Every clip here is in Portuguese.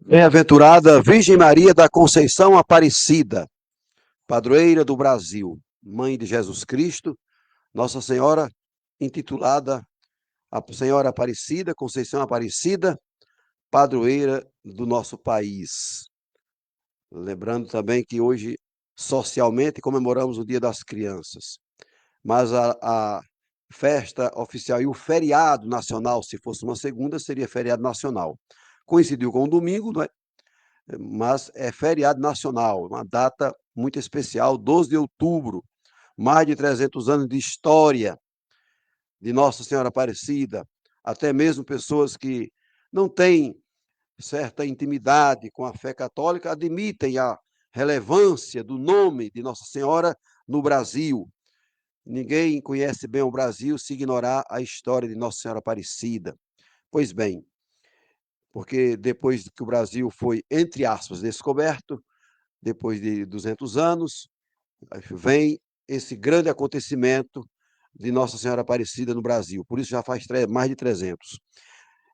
Bem-aventurada Virgem Maria da Conceição Aparecida, padroeira do Brasil, mãe de Jesus Cristo, Nossa Senhora, intitulada a Senhora Aparecida, Conceição Aparecida, padroeira do nosso país. Lembrando também que hoje, socialmente, comemoramos o Dia das Crianças, mas a festa oficial e o feriado nacional, se fosse uma segunda, seria feriado nacional. Coincidiu com o domingo, não é? Mas é feriado nacional, uma data muito especial, 12 de outubro, mais de 300 anos de história de Nossa Senhora Aparecida, até mesmo pessoas que não têm certa intimidade com a fé católica admitem a relevância do nome de Nossa Senhora no Brasil. Ninguém conhece bem o Brasil se ignorar a história de Nossa Senhora Aparecida. Pois bem, porque depois que o Brasil foi, entre aspas, descoberto, depois de 200 anos, vem esse grande acontecimento de Nossa Senhora Aparecida no Brasil. Por isso já faz mais de 300.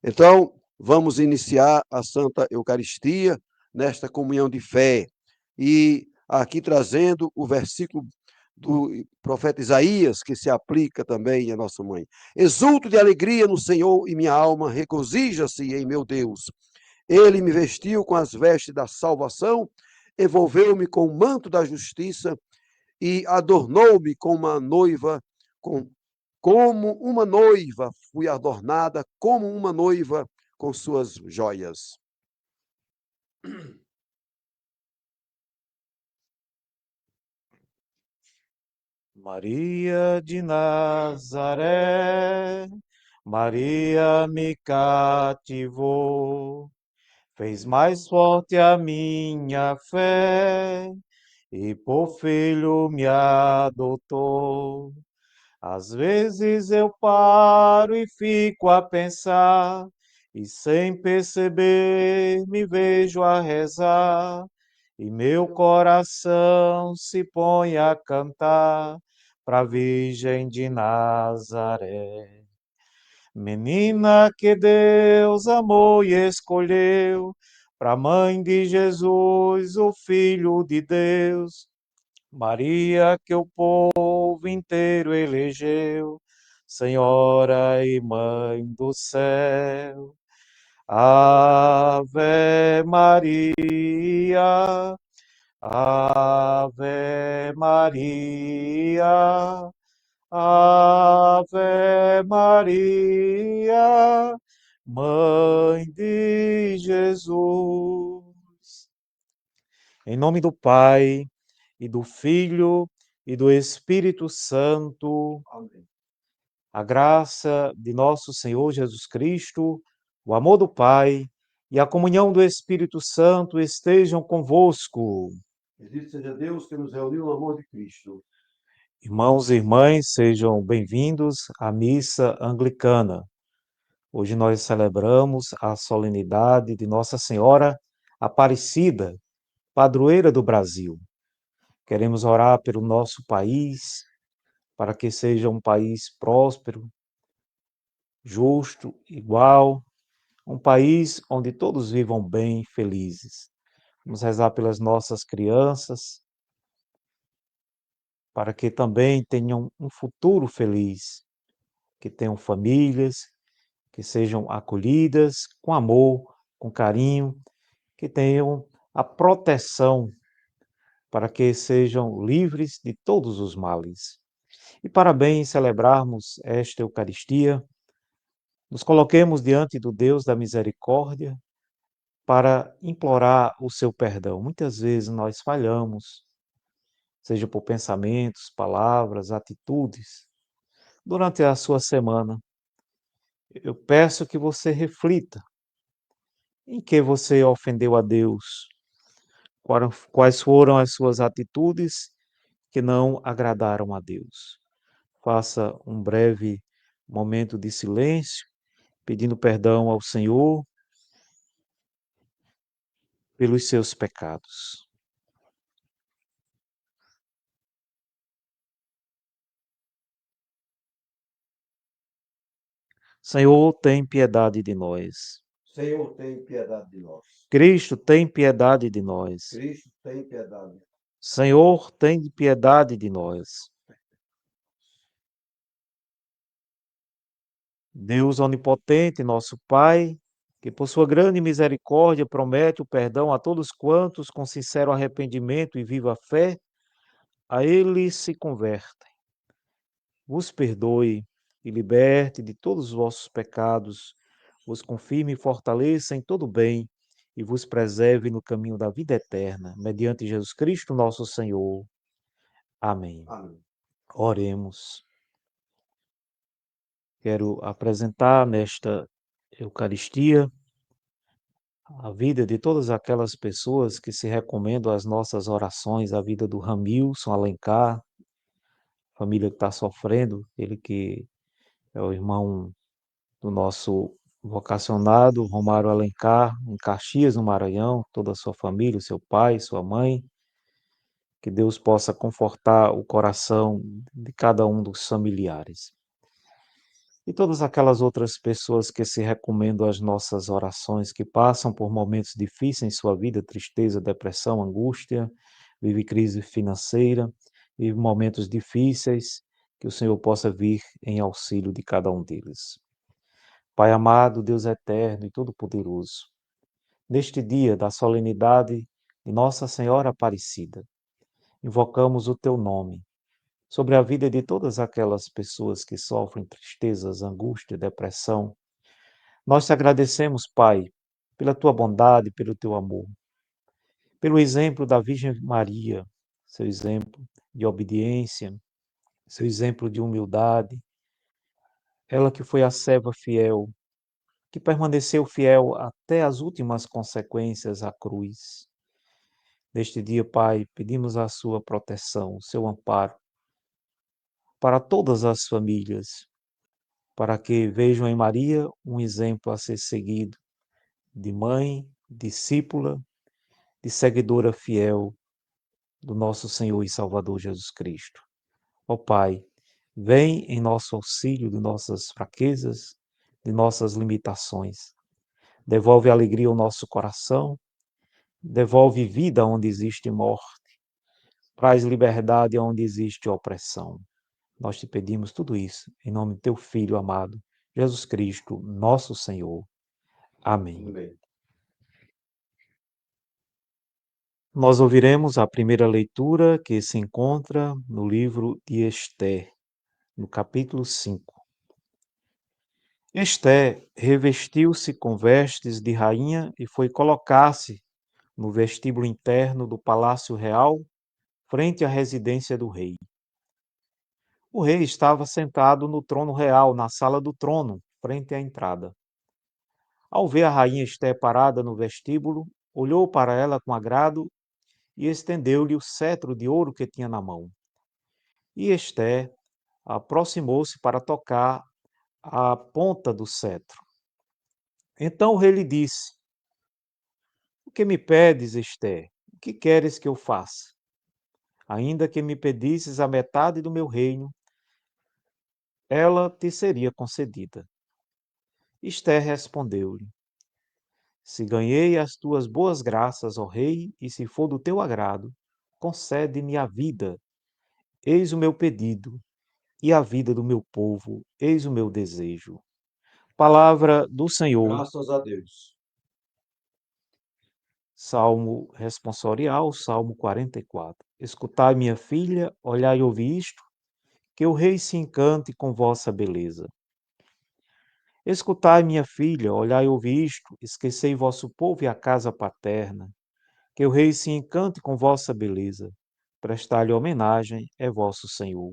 Então, vamos iniciar a Santa Eucaristia nesta comunhão de fé. E aqui trazendo o versículo do profeta Isaías, que se aplica também à nossa mãe. Exulto de alegria no Senhor e minha alma regozija-se em meu Deus. Ele me vestiu com as vestes da salvação, envolveu-me com o manto da justiça e adornou-me com uma noiva, como uma noiva fui adornada, como uma noiva com suas joias. Maria de Nazaré, Maria me cativou, fez mais forte a minha fé e por filho me adotou. Às vezes eu paro e fico a pensar, e sem perceber me vejo a rezar, e meu coração se põe a cantar pra Virgem de Nazaré. Menina que Deus amou e escolheu, pra mãe de Jesus, o Filho de Deus. Maria que o povo inteiro elegeu, Senhora e Mãe do céu. Ave Maria, Ave Maria, Ave Maria, Mãe de Jesus. Em nome do Pai, e do Filho, e do Espírito Santo. Amém. A graça de nosso Senhor Jesus Cristo, o amor do Pai e a comunhão do Espírito Santo estejam convosco. Bendito seja Deus que nos reuniu no amor de Cristo. Irmãos e irmãs, sejam bem-vindos à missa anglicana. Hoje nós celebramos a solenidade de Nossa Senhora Aparecida, padroeira do Brasil. Queremos orar pelo nosso país, para que seja um país próspero, justo, igual, um país onde todos vivam bem, felizes. Vamos rezar pelas nossas crianças, para que também tenham um futuro feliz, que tenham famílias, que sejam acolhidas com amor, com carinho, que tenham a proteção para que sejam livres de todos os males. E para bem celebrarmos esta Eucaristia, nos coloquemos diante do Deus da misericórdia para implorar o seu perdão. Muitas vezes nós falhamos, seja por pensamentos, palavras, atitudes, durante a sua semana. Eu peço que você reflita em que você ofendeu a Deus, quais foram as suas atitudes que não agradaram a Deus. Faça um breve momento de silêncio, pedindo perdão ao Senhor pelos seus pecados. Senhor, tem piedade de nós. Senhor, tem piedade de nós. Cristo, tem piedade de nós. Cristo, tem piedade. Senhor, tem piedade de nós. Deus onipotente, nosso Pai, que por sua grande misericórdia promete o perdão a todos quantos, com sincero arrependimento e viva fé, a Ele se convertem. Vos perdoe e liberte de todos os vossos pecados, vos confirme e fortaleça em todo o bem e vos preserve no caminho da vida eterna, mediante Jesus Cristo, nosso Senhor. Amém. Amém. Oremos. Quero apresentar nesta Eucaristia a vida de todas aquelas pessoas que se recomendam às nossas orações, a vida do Ramilson Alencar, família que está sofrendo, ele que é o irmão do nosso vocacionado, Romário Alencar, em Caxias, no Maranhão, toda a sua família, seu pai, sua mãe, que Deus possa confortar o coração de cada um dos familiares. E todas aquelas outras pessoas que se recomendam às nossas orações, que passam por momentos difíceis em sua vida, tristeza, depressão, angústia, vive crise financeira, vive momentos difíceis, que o Senhor possa vir em auxílio de cada um deles. Pai amado, Deus eterno e todo-poderoso, neste dia da solenidade de Nossa Senhora Aparecida, invocamos o teu nome sobre a vida de todas aquelas pessoas que sofrem tristezas, angústia, depressão. Nós te agradecemos, Pai, pela tua bondade, pelo teu amor, pelo exemplo da Virgem Maria, seu exemplo de obediência, seu exemplo de humildade, ela que foi a serva fiel, que permaneceu fiel até as últimas consequências à cruz. Neste dia, Pai, pedimos a sua proteção, o seu amparo para todas as famílias, para que vejam em Maria um exemplo a ser seguido de mãe, discípula, de seguidora fiel do nosso Senhor e Salvador Jesus Cristo. Ó Pai, vem em nosso auxílio de nossas fraquezas, de nossas limitações. Devolve alegria ao nosso coração, devolve vida onde existe morte, traz liberdade onde existe opressão. Nós te pedimos tudo isso em nome do teu Filho amado, Jesus Cristo, nosso Senhor. Amém. Amém. Nós ouviremos a primeira leitura que se encontra no livro de Ester, no capítulo 5. Ester revestiu-se com vestes de rainha e foi colocar-se no vestíbulo interno do palácio real, frente à residência do rei. O rei estava sentado no trono real, na sala do trono, frente à entrada. Ao ver a rainha Ester parada no vestíbulo, olhou para ela com agrado e estendeu-lhe o cetro de ouro que tinha na mão. E Ester aproximou-se para tocar a ponta do cetro. Então o rei lhe disse: O que me pedes, Ester? O que queres que eu faça? Ainda que me pedisses a metade do meu reino, ela te seria concedida. Ester respondeu-lhe: Se ganhei as tuas boas graças, ó rei, e se for do teu agrado, concede-me a vida. Eis o meu pedido, e a vida do meu povo, eis o meu desejo. Palavra do Senhor. Graças a Deus. Salmo responsorial, Salmo 44. Escutai, minha filha, olhai e ouvi isto, que o rei se encante com vossa beleza. Escutai, minha filha, olhai e ouvi isto, esquecei vosso povo e a casa paterna, que o rei se encante com vossa beleza. Prestai-lhe homenagem, é vosso Senhor.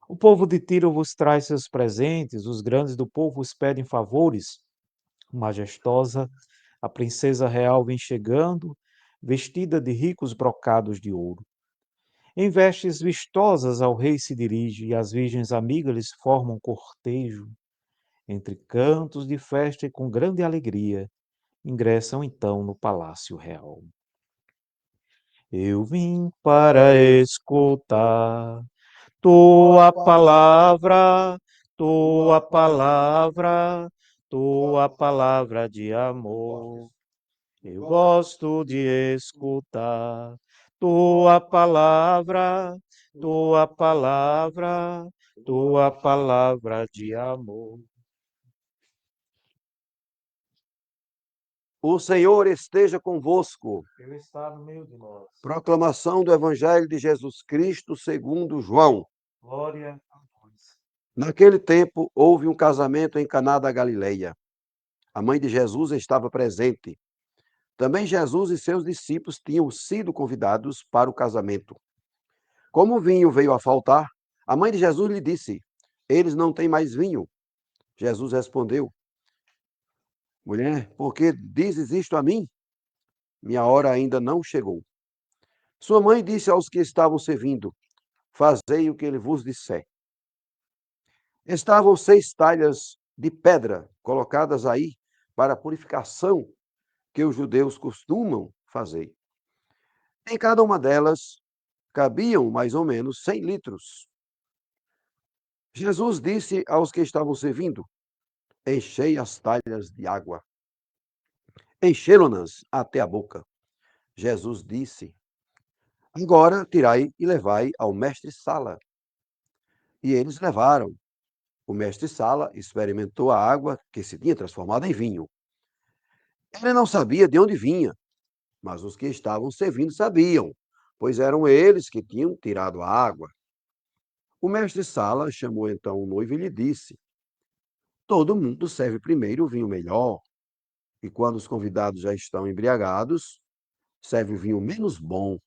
O povo de Tiro vos traz seus presentes, os grandes do povo vos pedem favores. Majestosa, a princesa real vem chegando, vestida de ricos brocados de ouro. Em vestes vistosas ao rei se dirige, e as virgens amigas lhes formam cortejo. Entre cantos de festa e com grande alegria, ingressam então no palácio real. Eu vim para escutar tua palavra, tua palavra, tua palavra de amor. Eu gosto de escutar tua palavra, tua palavra, tua palavra de amor. O Senhor esteja convosco. Ele está no meio de nós. Proclamação do Evangelho de Jesus Cristo segundo João. Glória a vós. Naquele tempo, houve um casamento em Caná da Galileia. A mãe de Jesus estava presente. Também Jesus e seus discípulos tinham sido convidados para o casamento. Como o vinho veio a faltar, a mãe de Jesus lhe disse: Eles não têm mais vinho. Jesus respondeu: Mulher, por que dizes isto a mim? Minha hora ainda não chegou. Sua mãe disse aos que estavam servindo: Fazei o que ele vos disser. Estavam 6 talhas de pedra colocadas aí para a purificação que os judeus costumam fazer. Em cada uma delas cabiam mais ou menos 100 litros. Jesus disse aos que estavam servindo: Enchei as talhas de água. Encheram-nas até a boca. Jesus disse: Agora tirai e levai ao mestre-sala. E eles levaram. O mestre-sala experimentou a água que se tinha transformado em vinho. Ele não sabia de onde vinha, mas os que estavam servindo sabiam, pois eram eles que tinham tirado a água. O mestre-sala chamou então o noivo e lhe disse: Todo mundo serve primeiro o vinho melhor, e quando os convidados já estão embriagados, serve o vinho menos bom.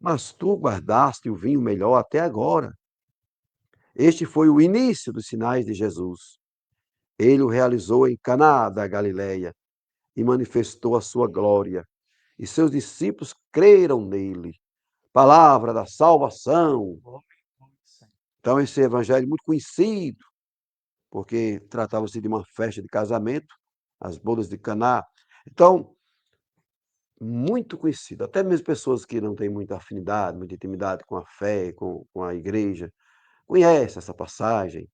Mas tu guardaste o vinho melhor até agora. Este foi o início dos sinais de Jesus. Ele o realizou em Caná da Galileia e manifestou a sua glória, e seus discípulos creram nele. Palavra da salvação. Então, esse evangelho é muito conhecido, porque tratava-se de uma festa de casamento, as bodas de Caná. Então, muito conhecido. Até mesmo pessoas que não têm muita afinidade, muita intimidade com a fé, com a igreja, conhecem essa passagem,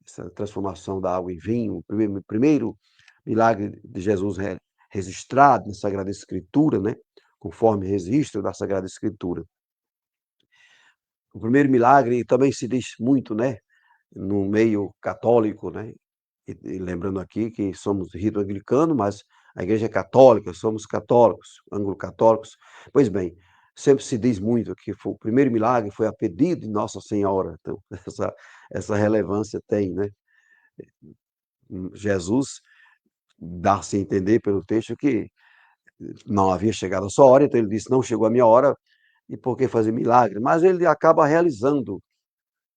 essa transformação da água em vinho, o primeiro milagre de Jesus registrado na Sagrada Escritura, né? Conforme registro da Sagrada Escritura. O primeiro milagre também se diz muito, né? No meio católico, né? E lembrando aqui que somos rito anglicano, mas a igreja é católica, somos católicos, anglo-católicos. Pois bem, sempre se diz muito que o primeiro milagre foi a pedido de Nossa Senhora. Então, essa relevância tem, né? Jesus dá-se a entender pelo texto que não havia chegado a sua hora, então ele disse: Não chegou a minha hora, e por que fazer milagre? Mas ele acaba realizando,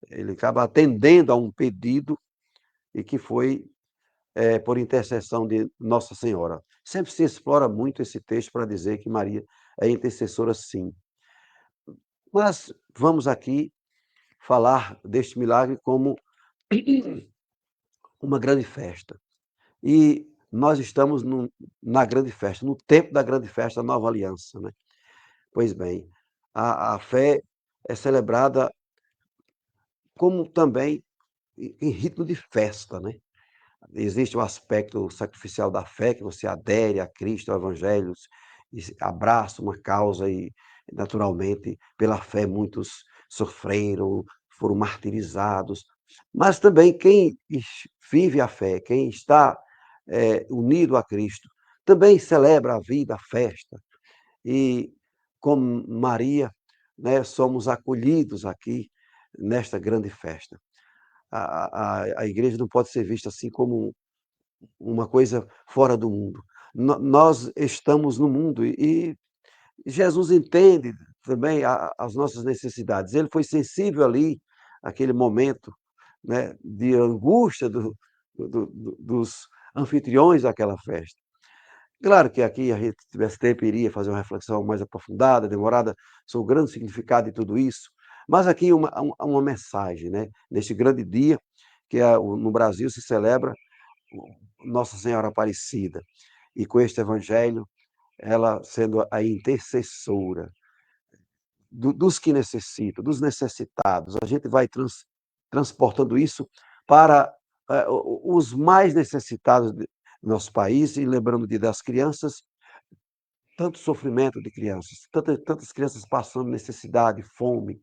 ele acaba atendendo a um pedido, e que foi por intercessão de Nossa Senhora. Sempre se explora muito esse texto para dizer que Maria é intercessora, sim. Mas vamos aqui falar deste milagre como uma grande festa. E nós estamos na grande festa, no tempo da grande festa da Nova Aliança, né? Pois bem, a fé é celebrada como também em ritmo de festa, né? Existe o aspecto sacrificial da fé, que você adere a Cristo, ao Evangelho, e abraça uma causa e, naturalmente, pela fé muitos sofreram, foram martirizados. Mas também quem vive a fé, quem está unido a Cristo, também celebra a vida, a festa. E, como Maria, né, somos acolhidos aqui nesta grande festa. A igreja não pode ser vista assim como uma coisa fora do mundo. Nós estamos no mundo e Jesus entende também as nossas necessidades. Ele foi sensível ali, aquele momento, né, de angústia dos anfitriões daquela festa. Claro que aqui a gente tivesse tempo, iria fazer uma reflexão mais aprofundada, demorada, sobre o grande significado de tudo isso, mas aqui uma mensagem, né? Neste grande dia, que no Brasil se celebra Nossa Senhora Aparecida, e com este evangelho, ela sendo a intercessora dos que necessitam, dos necessitados. A gente vai transportando isso para os mais necessitados do nosso país, e lembrando de das crianças, tanto sofrimento de crianças, tantas crianças passando necessidade, fome,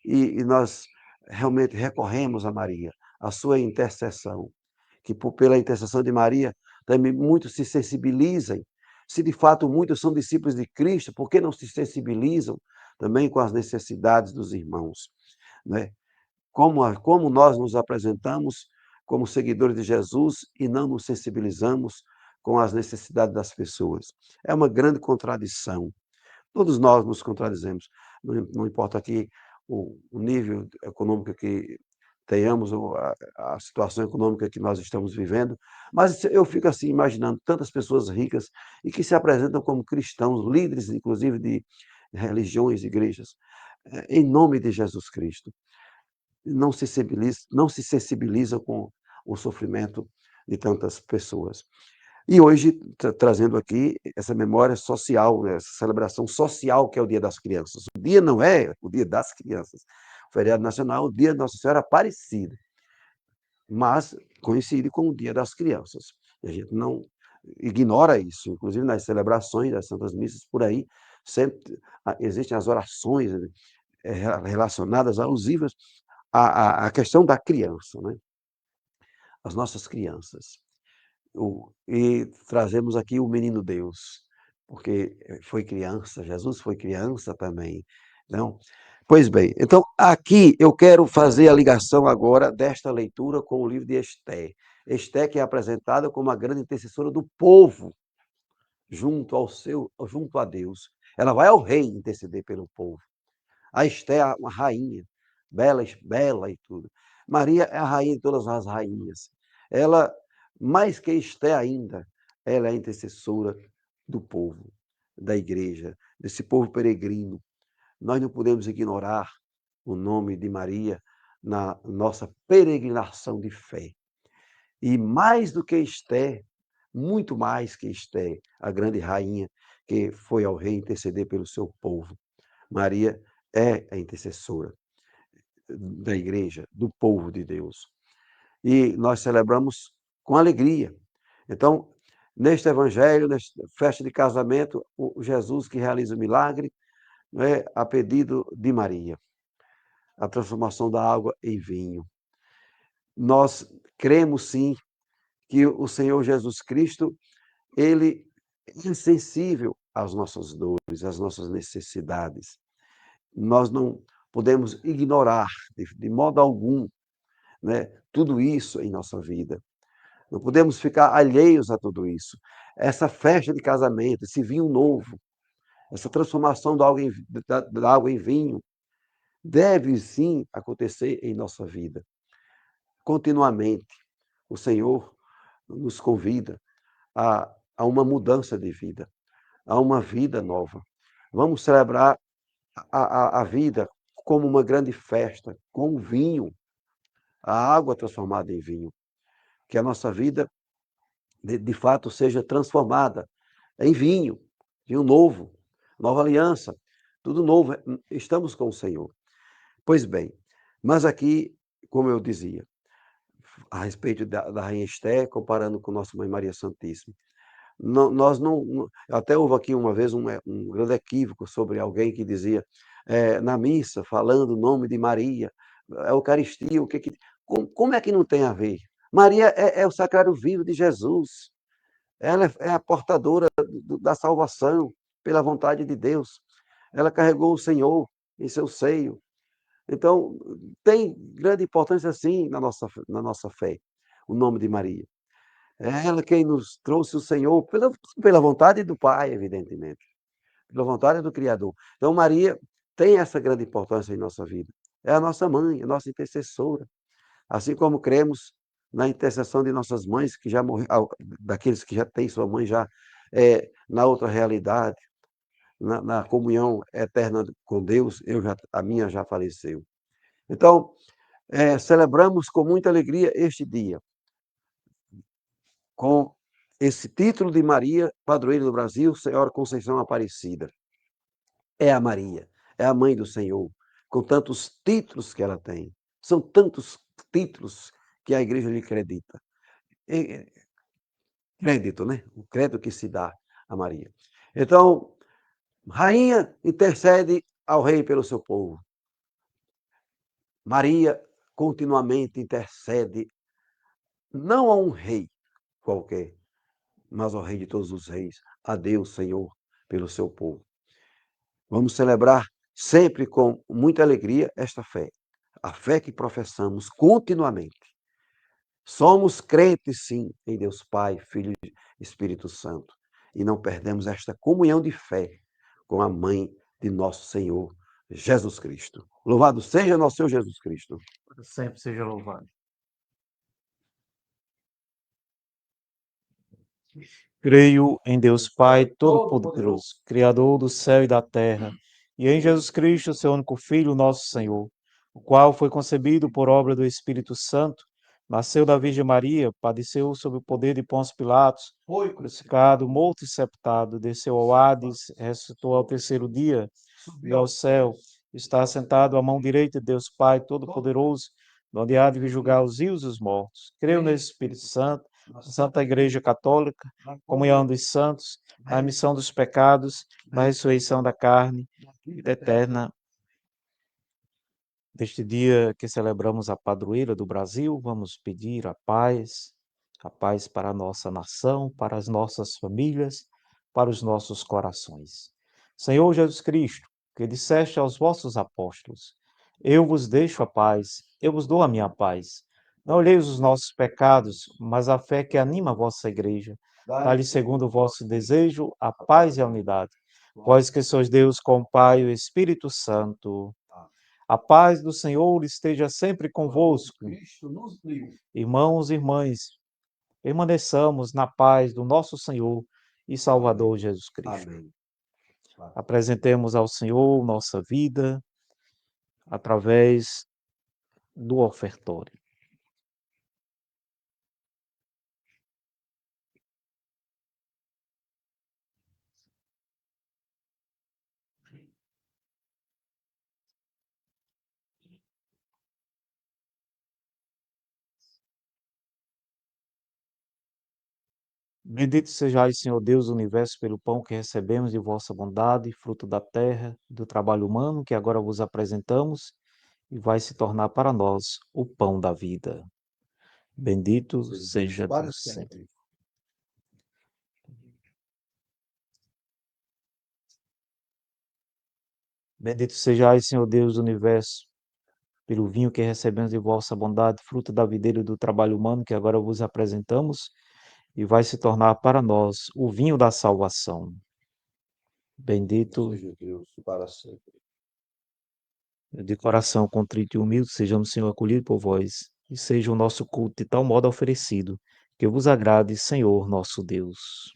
e nós realmente recorremos a Maria, a sua intercessão, que pela intercessão de Maria também muitos se sensibilizem. Se de fato muitos são discípulos de Cristo, por que não se sensibilizam também com as necessidades dos irmãos, né? Como nós nos apresentamos como seguidores de Jesus e não nos sensibilizamos com as necessidades das pessoas. É uma grande contradição. Todos nós nos contradizemos. Não importa aqui o nível econômico que tenhamos, ou a situação econômica que nós estamos vivendo, mas eu fico assim imaginando tantas pessoas ricas e que se apresentam como cristãos, líderes inclusive de religiões, igrejas, em nome de Jesus Cristo. Não se sensibilizam com o sofrimento de tantas pessoas. E hoje, trazendo aqui essa memória social, né, essa celebração social que é o Dia das Crianças. O dia não é o Dia das Crianças. O feriado nacional é o Dia de Nossa Senhora Aparecida, mas coincide com o Dia das Crianças. E a gente não ignora isso. Inclusive, nas celebrações das Santas Missas, por aí, sempre existem as orações relacionadas, alusivas à questão da criança, né? As nossas crianças. E trazemos aqui o menino Deus, porque foi criança, Jesus foi criança também, não? Pois bem, então aqui eu quero fazer a ligação agora desta leitura com o livro de Esté. Esté que é apresentada como a grande intercessora do povo junto a Deus. Ela vai ao rei interceder pelo povo. A Esté é uma rainha, bela e tudo. Maria é a rainha de todas as rainhas. Ela, mais que Esté ainda, ela é a intercessora do povo, da igreja, desse povo peregrino. Nós não podemos ignorar o nome de Maria na nossa peregrinação de fé. E mais do que Esté, muito mais que Esté, a grande rainha que foi ao rei interceder pelo seu povo. Maria é a intercessora da igreja, do povo de Deus. E nós celebramos com alegria. Então, neste evangelho, nesta festa de casamento, o Jesus que realiza o milagre, né, a pedido de Maria, a transformação da água em vinho. Nós cremos sim que o Senhor Jesus Cristo, ele é sensível às nossas dores, às nossas necessidades. Nós não podemos ignorar de modo algum, né, tudo isso em nossa vida. Não podemos ficar alheios a tudo isso. Essa festa de casamento, esse vinho novo, essa transformação da água em vinho, deve sim acontecer em nossa vida. Continuamente, o Senhor nos convida a uma mudança de vida, a uma vida nova. Vamos celebrar a vida como uma grande festa, com o vinho, a água transformada em vinho. Que a nossa vida, de fato, seja transformada em vinho, vinho novo, nova aliança, tudo novo. Estamos com o Senhor. Pois bem, mas aqui, como eu dizia, a respeito da Rainha Esté, comparando com Nossa Mãe Maria Santíssima, nós não. Até houve aqui uma vez um grande equívoco sobre alguém que dizia, na missa, falando o nome de Maria, a Eucaristia, como é que não tem a ver? Maria é o sacrário vivo de Jesus. Ela é a portadora da salvação pela vontade de Deus. Ela carregou o Senhor em seu seio. Então, tem grande importância, sim, na nossa fé, o nome de Maria. É ela quem nos trouxe o Senhor pela vontade do Pai, evidentemente, pela vontade do Criador. Então, Maria tem essa grande importância em nossa vida. É a nossa mãe, a nossa intercessora. Assim como cremos na intercessão de nossas mães, que já morreram, daqueles que já têm sua mãe já na outra realidade, na comunhão eterna com Deus, a minha já faleceu. Então, celebramos com muita alegria este dia, com esse título de Maria, padroeira do Brasil, Senhora Conceição Aparecida. É a Maria, é a mãe do Senhor, com tantos títulos que ela tem. São tantos títulos que a igreja lhe acredita. Crédito, né? O crédito que se dá a Maria. Então, rainha intercede ao rei pelo seu povo. Maria continuamente intercede não a um rei qualquer, mas ao rei de todos os reis, a Deus, Senhor, pelo seu povo. Vamos celebrar sempre com muita alegria esta fé, a fé que professamos continuamente. Somos crentes, sim, em Deus Pai, Filho e Espírito Santo, e não perdemos esta comunhão de fé com a mãe de nosso Senhor Jesus Cristo. Louvado seja nosso Senhor Jesus Cristo. Sempre seja louvado. Creio em Deus Pai Todo-Poderoso, Criador do céu e da terra, e em Jesus Cristo, seu único Filho, nosso Senhor, o qual foi concebido por obra do Espírito Santo, nasceu da Virgem Maria, padeceu sob o poder de Pôncio Pilatos, foi crucificado, morto e sepultado, desceu ao Hades, ressuscitou ao terceiro dia, subiu ao céu, está sentado à mão direita de Deus Pai Todo-Poderoso, onde há de vir julgar os vivos e os mortos. Creio nesse Espírito Santo, na Santa Igreja Católica, comunhão dos santos, na remissão dos pecados, na ressurreição da carne, vida eterna. Neste dia que celebramos a padroeira do Brasil, vamos pedir a paz para a nossa nação, para as nossas famílias, para os nossos corações. Senhor Jesus Cristo, que disseste aos vossos apóstolos: eu vos deixo a paz, eu vos dou a minha paz. Não olheis os nossos pecados, mas a fé que anima a vossa igreja. Dá-lhe segundo o vosso desejo a paz e a unidade. Vós que sois Deus com o Pai e o Espírito Santo. A paz do Senhor esteja sempre convosco. Irmãos e irmãs, permaneçamos na paz do nosso Senhor e Salvador Jesus Cristo. Amém. Apresentemos ao Senhor nossa vida através do ofertório. Bendito sejais, Senhor Deus do universo, pelo pão que recebemos de vossa bondade, fruto da terra, do trabalho humano que agora vos apresentamos, e vai se tornar para nós o pão da vida. Bendito seja Deus sempre. Bendito sejais, Senhor Deus do universo, pelo vinho que recebemos de vossa bondade, fruto da videira e do trabalho humano que agora vos apresentamos, e vai se tornar para nós o vinho da salvação. Bendito Seja Deus para sempre. de coração contrito e humilde, sejamos, Senhor, acolhidos por vós, e seja o nosso culto de tal modo oferecido, que vos agrade, Senhor, nosso Deus.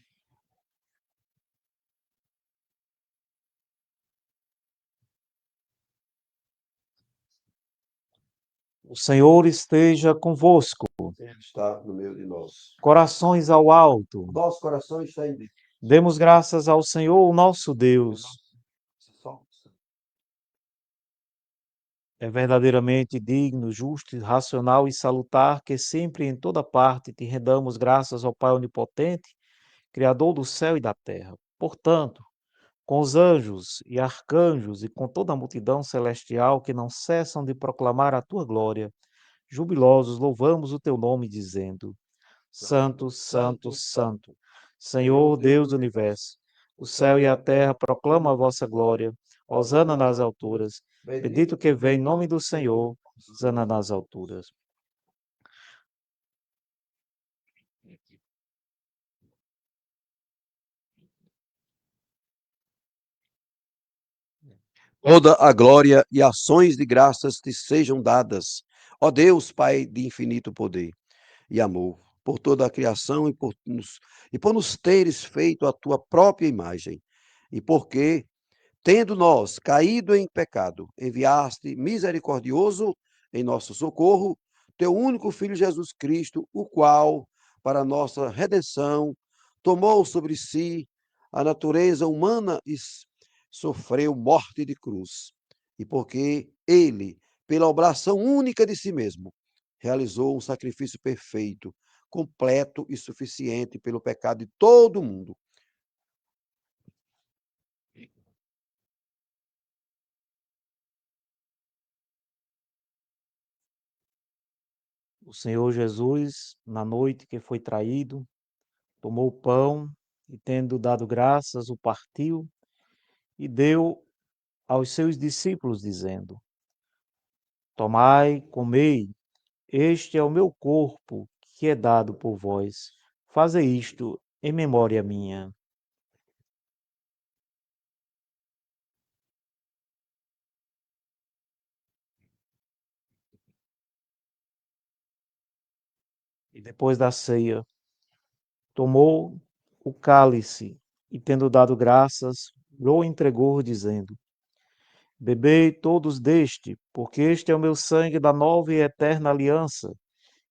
O Senhor esteja convosco. Ele está no meio de nós. Corações ao alto. Nosso coração está em Deus. Demos graças ao Senhor, nosso Deus. É verdadeiramente digno, justo, racional e salutar que sempre e em toda parte te rendamos graças ao Pai Onipotente, Criador do céu e da terra. Portanto, com os anjos e arcanjos e com toda a multidão celestial que não cessam de proclamar a tua glória, jubilosos louvamos o teu nome, dizendo: Santo, Santo, Santo, Senhor Deus do universo, o céu e a terra proclamam a vossa glória. Hosana nas alturas. Bendito que vem em nome do Senhor. Hosana nas alturas. Toda a glória e ações de graças te sejam dadas, ó Deus, Pai de infinito poder e amor, por toda a criação e por nos teres feito a tua própria imagem, e porque, tendo nós caído em pecado, enviaste misericordioso em nosso socorro teu único Filho Jesus Cristo, o qual, para nossa redenção, tomou sobre si a natureza humana e sofreu morte de cruz. E porque ele, pela obração única de si mesmo, realizou um sacrifício perfeito, completo e suficiente pelo pecado de todo mundo. O Senhor Jesus, na noite que foi traído, tomou o pão e, tendo dado graças, o partiu e deu aos seus discípulos, dizendo: Tomai, comei, este é o meu corpo que é dado por vós. Fazei isto em memória minha. E depois da ceia, tomou o cálice e, tendo dado graças, o entregou, dizendo: Bebei todos deste, porque este é o meu sangue da nova e eterna aliança,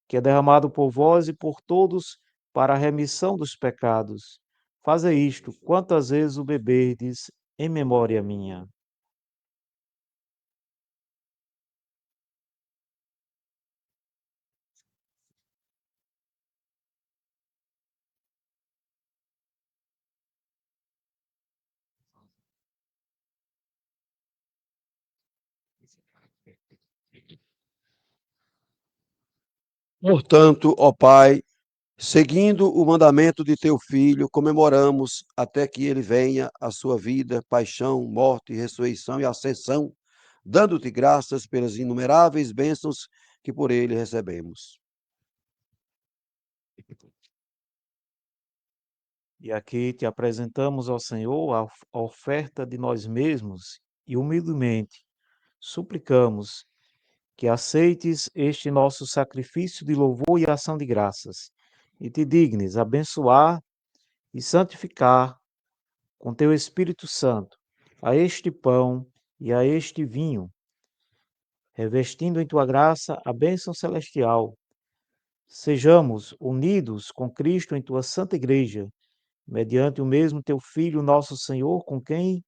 que é derramado por vós e por todos para a remissão dos pecados. Fazei isto quantas vezes o beberdes em memória minha. Portanto, ó Pai, seguindo o mandamento de teu Filho, comemoramos até que ele venha a sua vida, paixão, morte, ressurreição e ascensão, dando-te graças pelas inumeráveis bênçãos que por ele recebemos. E aqui te apresentamos ao Senhor a oferta de nós mesmos e humildemente suplicamos que aceites este nosso sacrifício de louvor e ação de graças e te dignes abençoar e santificar com teu Espírito Santo a este pão e a este vinho, revestindo em tua graça a bênção celestial. Sejamos unidos com Cristo em tua santa igreja, mediante o mesmo teu Filho, nosso Senhor, com quem,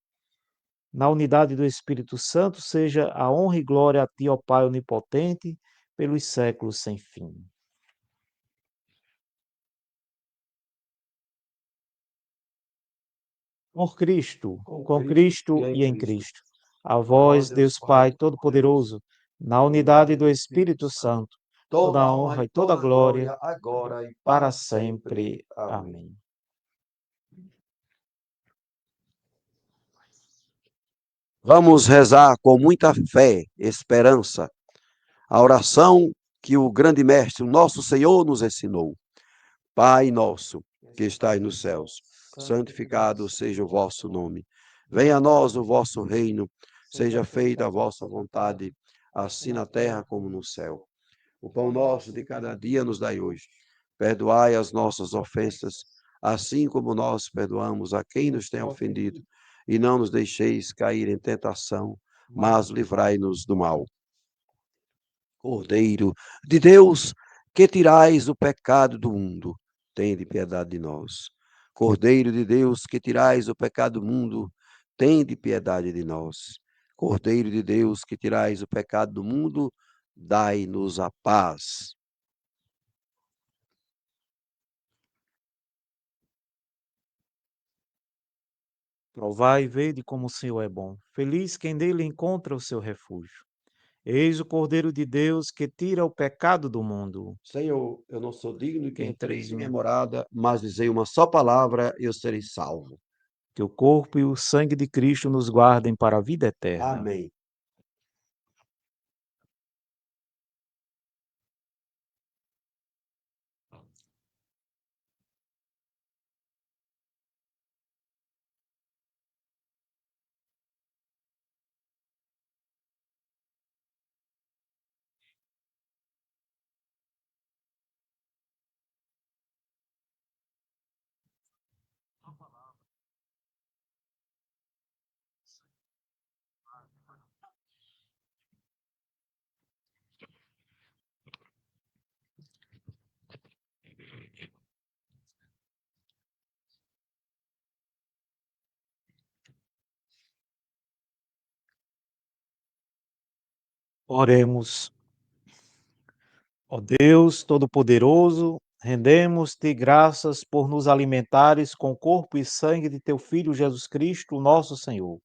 na unidade do Espírito Santo, seja a honra e glória a ti, ó Pai onipotente, pelos séculos sem fim. Com Cristo e em Cristo. A vós, Deus Pai Todo-Poderoso, na unidade do Espírito Santo, toda a honra e toda a glória, agora e para sempre. Amém. Vamos rezar com muita fé, esperança, a oração que o grande mestre, o nosso Senhor, nos ensinou. Pai nosso, que estais nos céus, santificado seja o vosso nome. Venha a nós o vosso reino, seja feita a vossa vontade, assim na terra como no céu. O pão nosso de cada dia nos dai hoje. Perdoai as nossas ofensas, assim como nós perdoamos a quem nos tem ofendido. E não nos deixeis cair em tentação, mas livrai-nos do mal. Cordeiro de Deus, que tirais o pecado do mundo, tende piedade de nós. Cordeiro de Deus, que tirais o pecado do mundo, tende piedade de nós. Cordeiro de Deus, que tirais o pecado do mundo, dai-nos a paz. Provai e vede como o Senhor é bom. Feliz quem nele encontra o seu refúgio. Eis o Cordeiro de Deus que tira o pecado do mundo. Senhor, eu não sou digno que Que entreis entreis em em minha morada, mas dizei uma só palavra e eu serei salvo. que o corpo e o sangue de Cristo nos guardem para a vida eterna. Amém. Oremos. Ó Deus Todo-Poderoso, rendemos-te graças por nos alimentares com o corpo e sangue de teu Filho Jesus Cristo, nosso Senhor.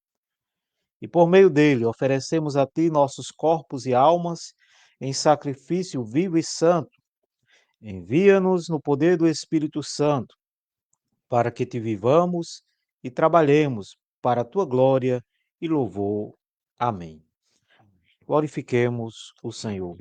E por meio dele oferecemos a ti nossos corpos e almas em sacrifício vivo e santo. Envia-nos no poder do Espírito Santo, para que te vivamos e trabalhemos para a tua glória e louvor. Amém. Glorifiquemos o Senhor.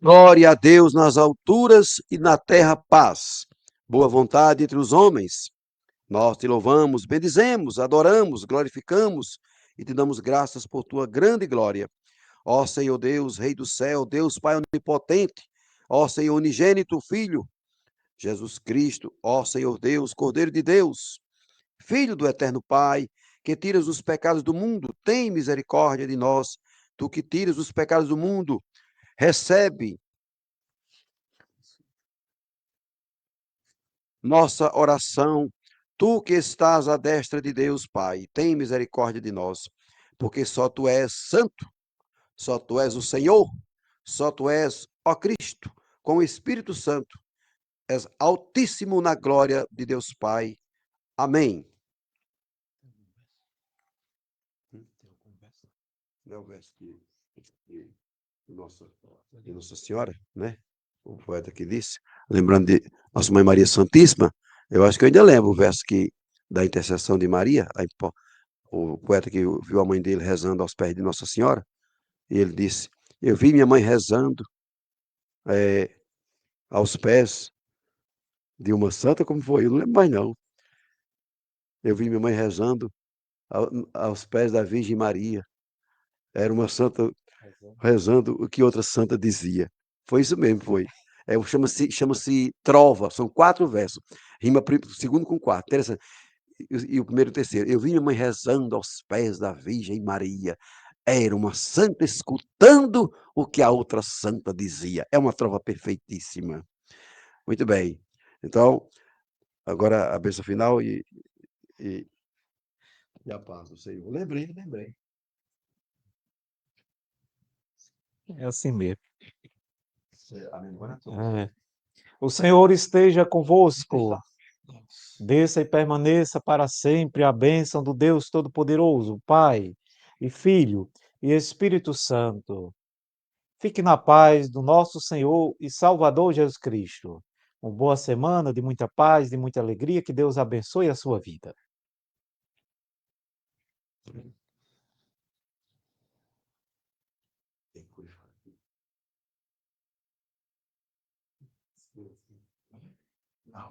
Glória a Deus nas alturas e na terra paz. Boa vontade entre os homens. Nós te louvamos, bendizemos, adoramos, glorificamos e te damos graças por tua grande glória. Ó Senhor Deus, Rei do céu, Deus Pai onipotente, ó Senhor unigênito Filho, Jesus Cristo, ó Senhor Deus, Cordeiro de Deus, Filho do eterno Pai, que tiras os pecados do mundo, tem misericórdia de nós. Tu que tiras os pecados do mundo, recebe nossa oração. Tu que estás à destra de Deus, Pai, tem misericórdia de nós, porque só tu és santo, só tu és o Senhor, só tu és, ó Cristo, com o Espírito Santo, és altíssimo na glória de Deus Pai. Amém. É o verso de Nossa Senhora, né? O poeta que disse, lembrando de Nossa Mãe Maria Santíssima, eu acho que eu ainda lembro o verso da intercessão de Maria, o poeta que viu a mãe dele rezando aos pés de Nossa Senhora, e ele disse, eu vi minha mãe rezando aos pés de uma santa, como foi? Eu não lembro mais não. Eu vi minha mãe rezando aos pés da Virgem Maria. Era uma santa rezando o que outra santa dizia. Foi isso mesmo, foi. Chama-se trova, são 4 versos. Rima segundo com quarto. Interessante. E o primeiro e o terceiro. Eu vi minha mãe rezando aos pés da Virgem Maria. Era uma santa escutando o que a outra santa dizia. É uma trova perfeitíssima. Muito bem. Então, agora a bênção final e, e a paz do Senhor. Lembrei. É assim mesmo. A memória toda. É. O Senhor esteja convosco. Desça e permaneça para sempre a bênção do Deus Todo-Poderoso, Pai e Filho e Espírito Santo. Fique na paz do nosso Senhor e Salvador Jesus Cristo. Uma boa semana de muita paz, de muita alegria. Que Deus abençoe a sua vida. Não,